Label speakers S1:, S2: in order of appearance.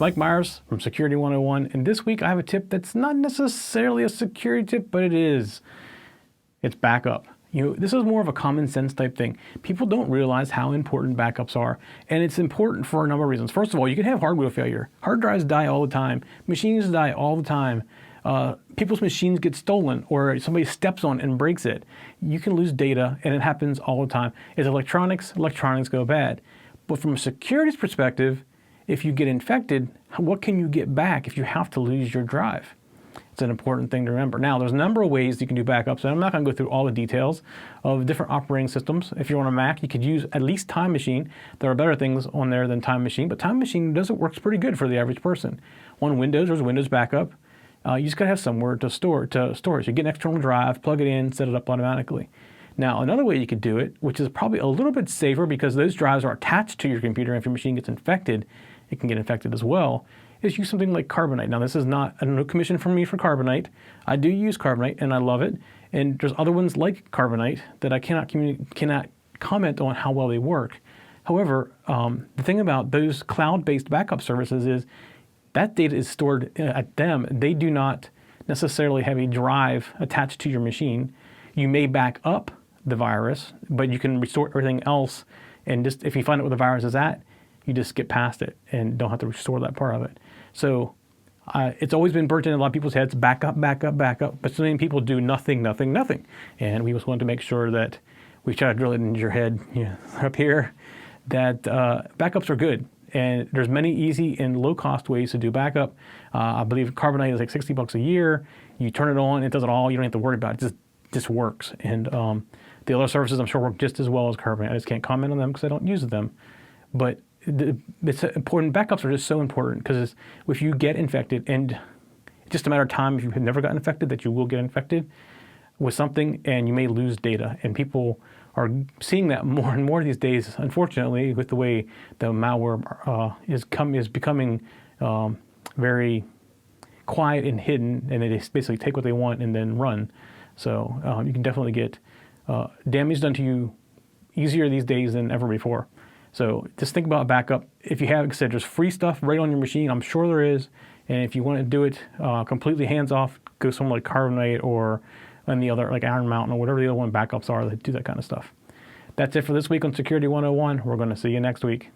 S1: Mike Myers from Security 101, and this week I have a tip that's not necessarily a security tip, but it is. It's backup. This is more of a common sense type thing. People don't realize how important backups are, and it's important for a number of reasons. First of all, you can have hardware failure. Hard drives die all the time. Machines die all the time. People's machines get stolen, or somebody steps on and breaks it. You can lose data, and it happens all the time. It's electronics go bad. But from a security's perspective, if you get infected, what can you get back if you have to lose your drive? It's an important thing to remember. Now, there's a number of ways you can do backups, and I'm not going to go through all the details of different operating systems. If you're on a Mac, you could use at least Time Machine. There are better things on there than Time Machine, but Time Machine works pretty good for the average person. On Windows, there's Windows Backup. You just got to have somewhere to store it. You get an external drive, plug it in, set it up automatically. Now, another way you could do it, which is probably a little bit safer because those drives are attached to your computer, and if your machine gets infected, it can get infected as well, is use something like Carbonite. Now, this is not a no commission from me for Carbonite. I do use Carbonite, and I love it. And there's other ones like Carbonite that I cannot comment on how well they work. However, the thing about those cloud-based backup services is that data is stored at them. They do not necessarily have a drive attached to your machine. You may back up the virus, but you can restore everything else. And just if you find out where the virus is at, you just get past it and don't have to restore that part of it. So it's always been burnt in a lot of people's heads, backup, backup, backup. But so many people do nothing, nothing, nothing. And we just want to make sure that we try to drill it into your head up here, that backups are good. And there's many easy and low-cost ways to do backup. I believe Carbonite is like $60 a year. You turn it on, it does it all. You don't have to worry about it. It just works. And the other services, I'm sure, work just as well as Carbonite. I just can't comment on them because I don't use them. But it's important. Backups are just so important because if you get infected, and it's just a matter of time if you have never gotten infected that you will get infected with something, and you may lose data. And people are seeing that more and more these days, unfortunately, with the way the malware is becoming very quiet and hidden, and they basically take what they want and then run. So you can definitely get damage done to you easier these days than ever before. So just think about backup. If you have, like I said, there's free stuff right on your machine. I'm sure there is. And if you want to do it completely hands-off, go somewhere like Carbonite or any other, like Iron Mountain or whatever the other one backups are that do that kind of stuff. That's it for this week on Security 101. We're going to see you next week.